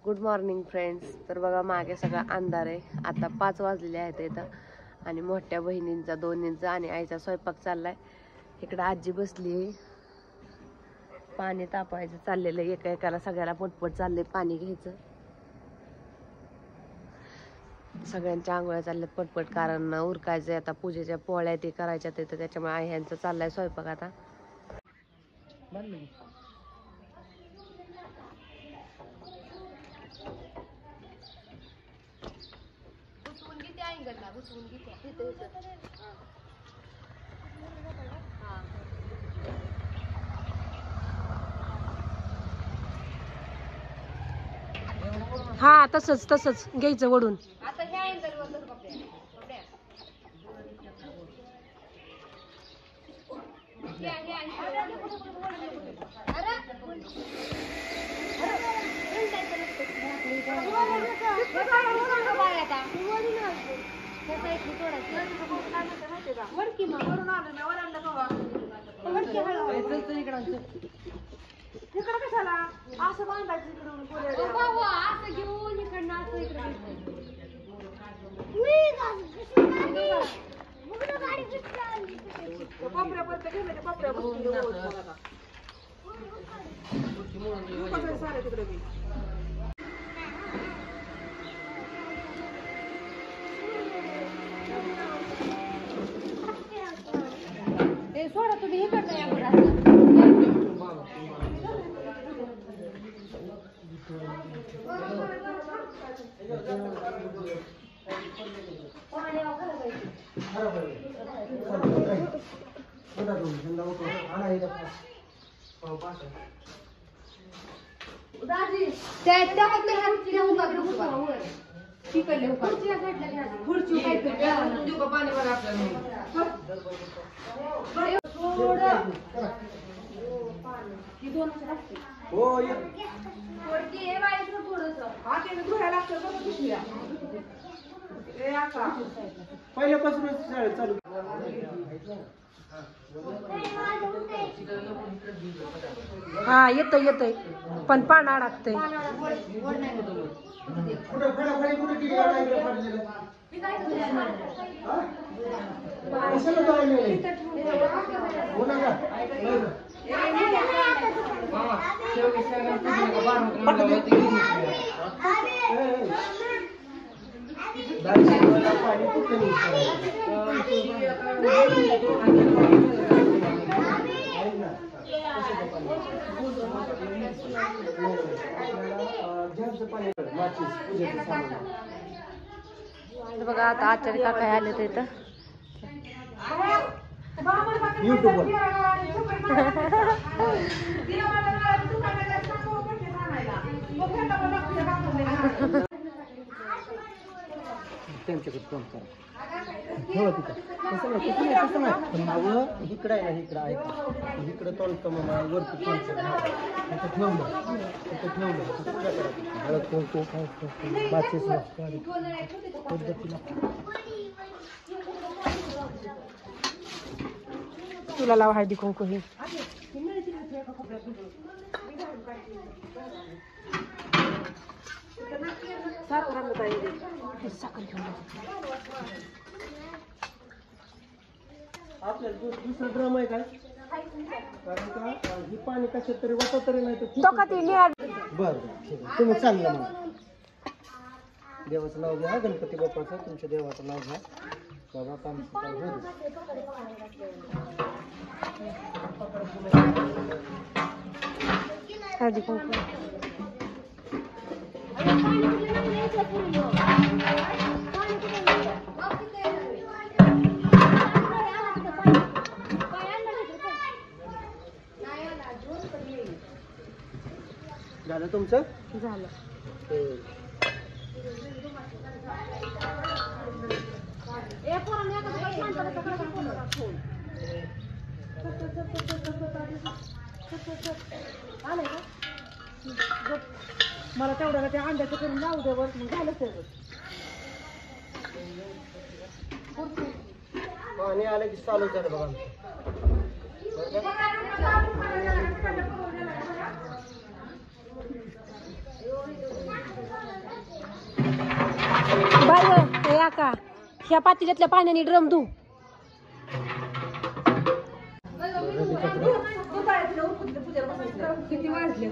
Good morning friends. तर बघा मागे सगळा अंधार आहे. आता 5 वाजलेले आहेत इथं आणि मोठ्या बहिणींचा 2 आणि आईचा स्वयंपाक चाललाय. इकडे आजी बसली, पाणी तापायचं चाललेलं आहे. एका एकाला सगळ्याला पटपट चाललंय पाणी घ्यायचं. सगळ्यांच्या आंघोळ्या चालल्यात पटपट, कारण उरकायचं आता पूजेच्या पोळ्या ते करायच्या तिथं, त्याच्यामुळे आई ह्यांचं चाललाय स्वयंपाक. आता हा तसंच घ्यायचं वडून. असं बांधायचं घेऊन इकडनं सोडा तुम्ही हे करता या पहिल्यापासूनच चालू. हा येतय पण पान अडकतंय. बघा आता आचार्य काका आले तर इथं त्यांच्याकडे फोन करा. हो तिथं तसं नाही इकडं आहे ना, इकडं आहे का इकडं तोंड मग वरती फोन करा. तिथं तुला लावा हळदी कुंकू ही. साखर घेऊन आपल्याला दुसरा ड्रम आहे काय, कारण का ही पाणी कशात तरी वाटत तरी नाही तर बरं ठीक आहे. तुम्ही चांगलं मग देवाचं नाव घ्या, गणपती बाप्पाचं तुमच्या देवाचं नाव घ्या. बाबा काम हळदी कुंकू झालं तुमचं? झालं. मला तेवढं त्या अंड्याचं करून लावू दे वर, मग झालं सगळं. पाणी आलं की चालू झालं बघा. काका ह्या पातेल्यातल्या पाण्याने ड्रम धू. किती वाजले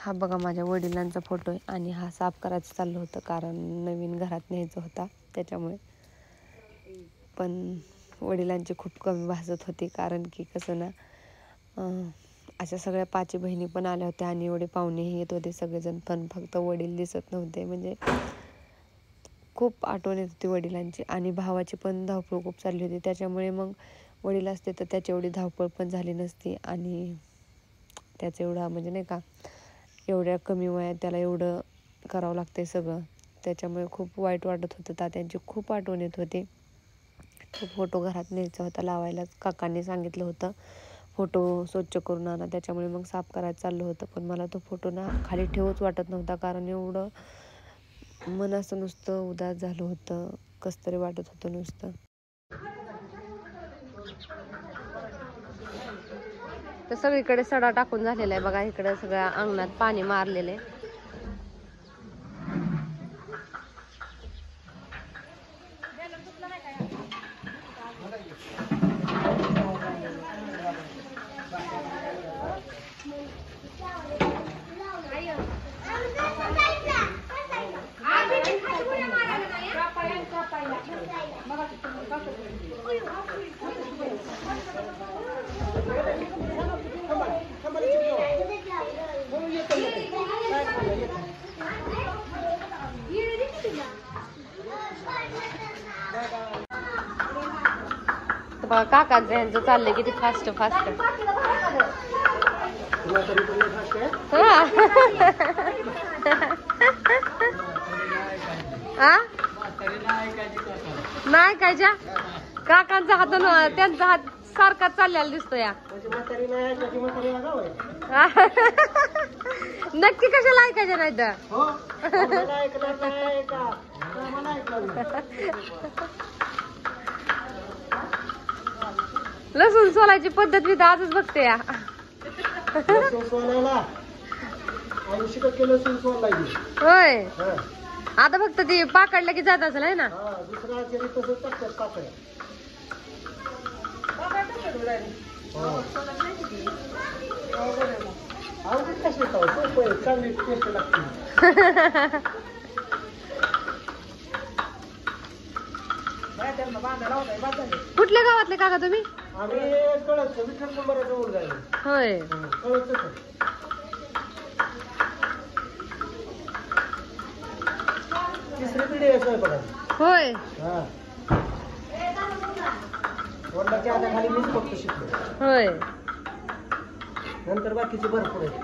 हा बघा माझ्या वडिलांचा फोटो आहे आणि हा साफ करायचं चाललं होतं कारण नवीन घरात न्यायचं होता त्याच्यामुळे. पण वडिलांची खूप कमी भासत होती कारण की कसं ना अशा सगळ्या 5 बहिणी पण आल्या होत्या आणि एवढे पाहुणेही येत होते सगळेजण, पण फक्त वडील दिसत नव्हते. म्हणजे खूप आठवण येत होती वडिलांची आणि भावाची पण धावपळ खूप चालली होती. त्याच्यामुळे मग वडील असते तर त्याची एवढी धावपळ पण झाली नसती आणि त्याचं एवढा म्हणजे नाही का एवढ्या कमी वयात त्याला एवढं करावं लागतंय सगळं. त्याच्यामुळे खूप वाईट वाटत होतं. तात्यांची खूप आठवण येत होती. तो फोटो घरात न्यायचा होता लावायला. काकांनी सांगितलं होतं फोटो स्वच्छ करून आणा, त्याच्यामुळे मग साफ करायचं चाललं होतं. पण मला तो फोटो ना खाली ठेवूच वाटत नव्हता कारण एवढं मन असं नुसतं उदास झालं होतं, कसं तरी वाटत होतं नुसतं. तर सगळीकडे सडा टाकून झालेला आहे बघा. इकडे सगळ्या अंगणात पाणी मारलेले. बघा काकांचं यांचं चाललंय किती फास्ट फास्ट. नाही काय ज्या काकांचा हात त्यांचा हात सारखा चाललेला दिसतो या. नक्की कशाला ऐकायचं नाही तर. लसूण सोलायची पद्धत मी तर आजच बघते या. होय आता फक्त ती पाकडलं की जात असेल आहे ना. कुठल्या गावातले काका तुम्ही? होय तिसरी पिढी आहे बघा. होय वडिलांच्या हाताखाली मीच फक्त शिकलो. होय नंतर बाकीचे भरपूर आहेत.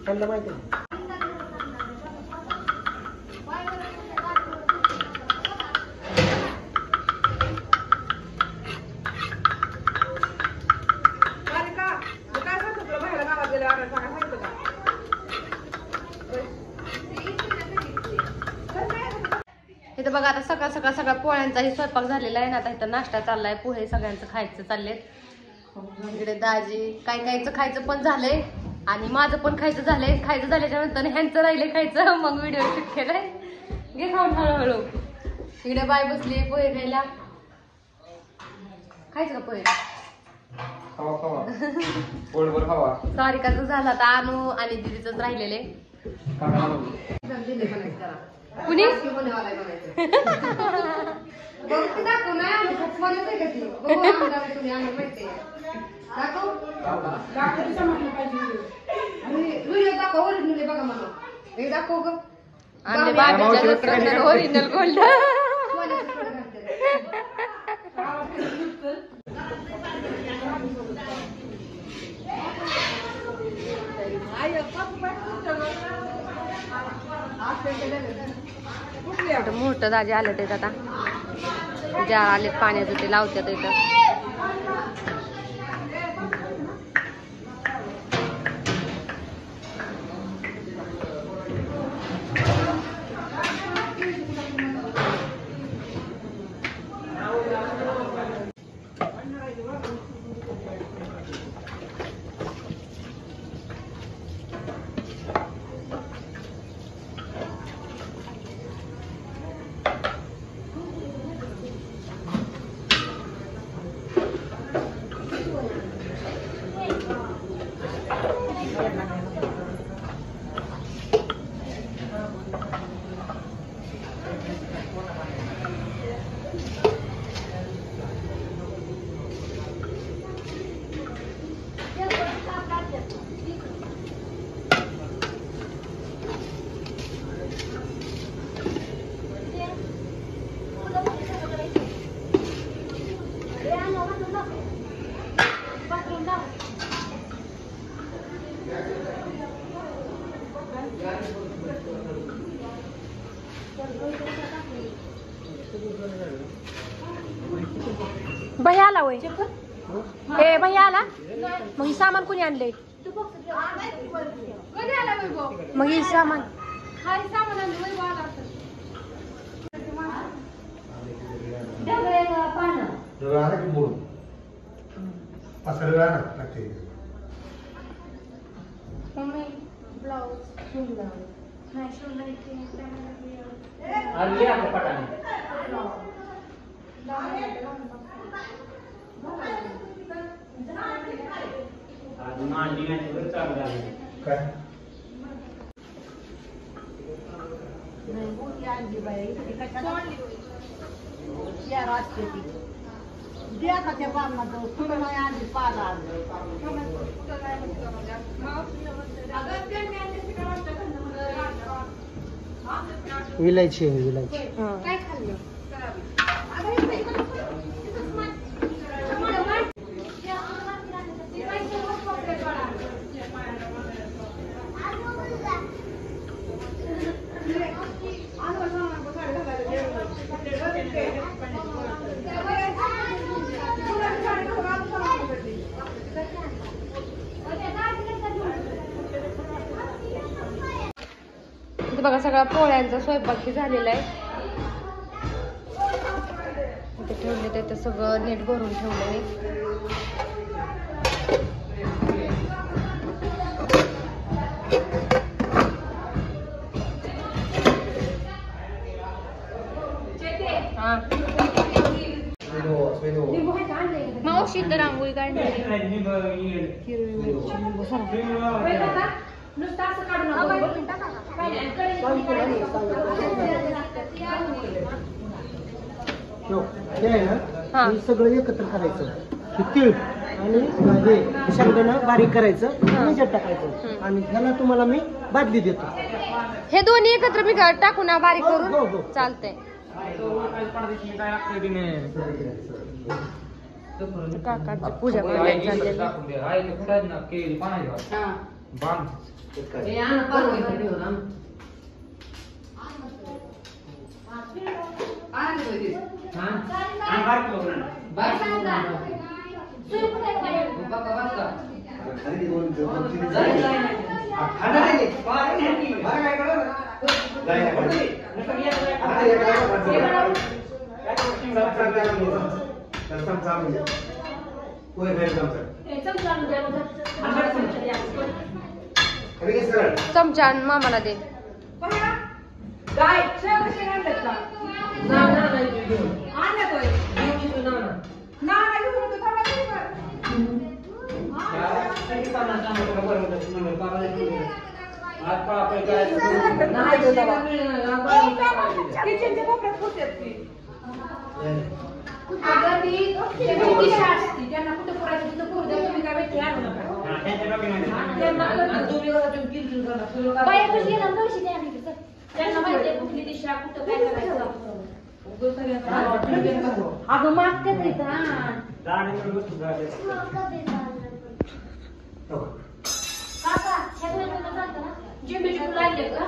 त्यांना माहिती आहे. इथं बघा आता सकाळ सकाळ सगळ्या पोळ्यांचाही स्वयंपाक झालेला आहे ना. आता इथं नाश्ता चाललाय, पोहे सगळ्यांचं खायचं चाललेत. इकडे दाजी काय खायचं खायचं पण झालंय आणि माझं पण खायचं झालंय. खायचं झाल्याच्या नंतर ह्यांचं राहिले खायचं, मग व्हिडिओ शूट केलाय. घे खाऊन हळूहळू. इकडे बाय बसली पोहे खायला. खायचं का पोहे? सारिकाचं झालं आता अनु आणि दीदीच राहिलेले. कुणी आणि बाकीच्या ओरिजिनल गोल्ड. मोठं दाजे आले ते आता ज्या आलेत पाण्याचं ते लावतात इथं. भैया आला वय हे भैया आला मग ही सामान कोणी आणले मग ही सामान विलायची आहे विलायची. बघा सगळा पोळ्यांचा स्वयंपाक झालेला आहे. इथे ठेवले ते सगळं नीट भरून ठेवलंय. मावशी तर रांगोळी काढली. हे सगळं एकत्र करायचं. हे तीळ आणि हे शेंगदाणा बारीक करायचं, मीठ टाकायचं आणि ह्याला तुम्हाला मी बादली देतो. हे दोन्ही एकत्र मी टाकू ना बारीक हो, करून चालतंय. काकाची पूजा करायला चमचा मामाला दे. अगं मागते झेंडूची फुलं आणले का?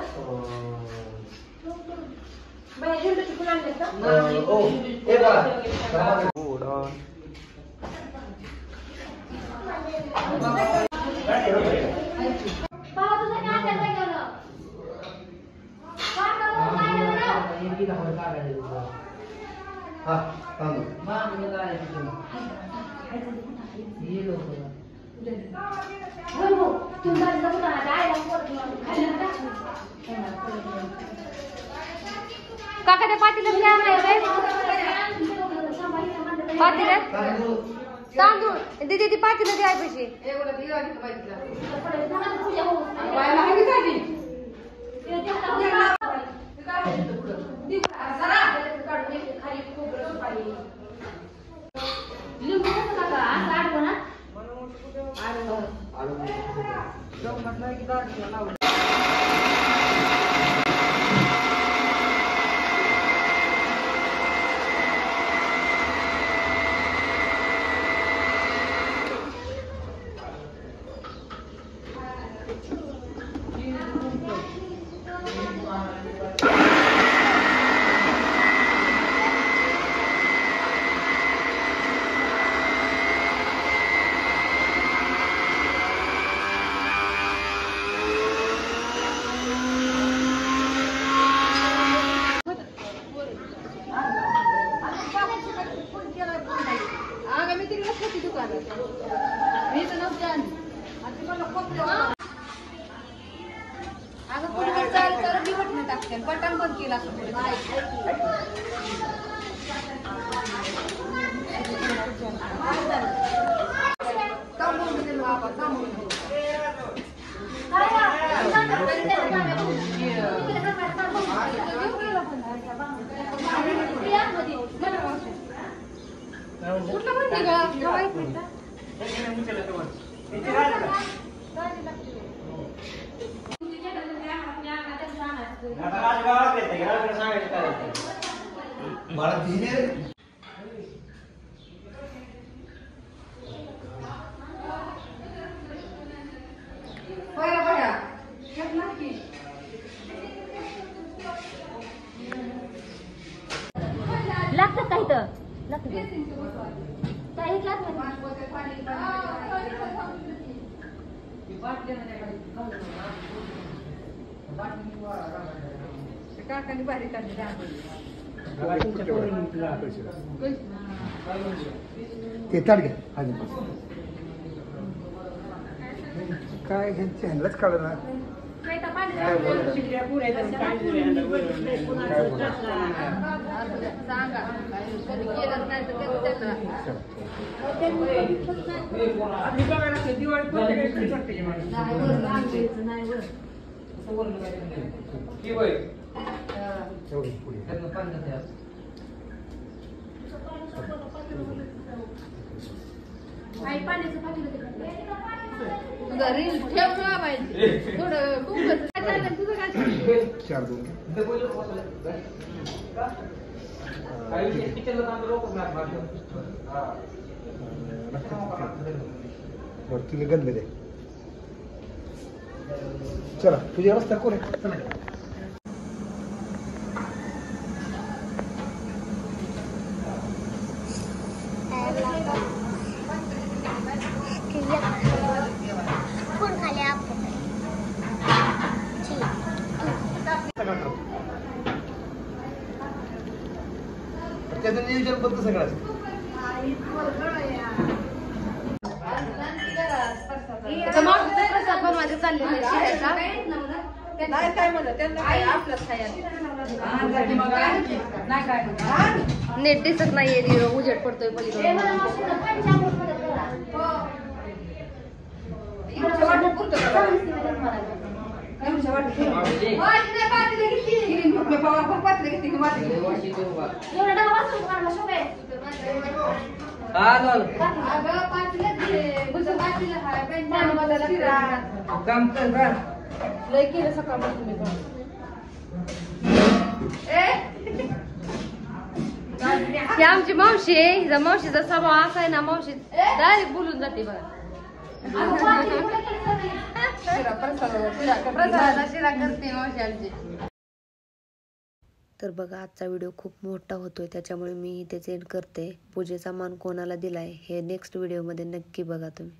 बाई झेंडूची फुलं आणले का? काका त्या पातीला काय आणायचंय? पातीला तांदूळ दीदी ती पातीला द्याय पैसे बटन बंद केला कुठला म्हणते का लागतं काही तर लागतं काही काकाने बारीक काढली ते ताडगे काय घ्यायचे ह्यांनाच काढलं ना तुला गंध दे चला तुझी अवस्था कोण आहे चला त्याचं नियोजन बघ सगळं प्रसाद बनवायचं चाललेलं शिऱ्याचा नेट दिसत नाहीये उजेड पडतोय पलीकडे लय केलं सकाळपासून मी पण. ही आमची मावशी आहे. हिचा मावशीचा स्वभाव असा आहे ना, मावशी डायरेक्ट बोलून जाते बघा. प्रसादाला शिरा करते मावशी आमची. तर बघा आजचा व्हिडिओ खूप मोठा होतोय, त्याच्यामुळे मी इथेच एंड करते. पूजेचा मान कोणाला दिलाय हे नेक्स्ट व्हिडिओमध्ये नक्की बघा तुम्ही.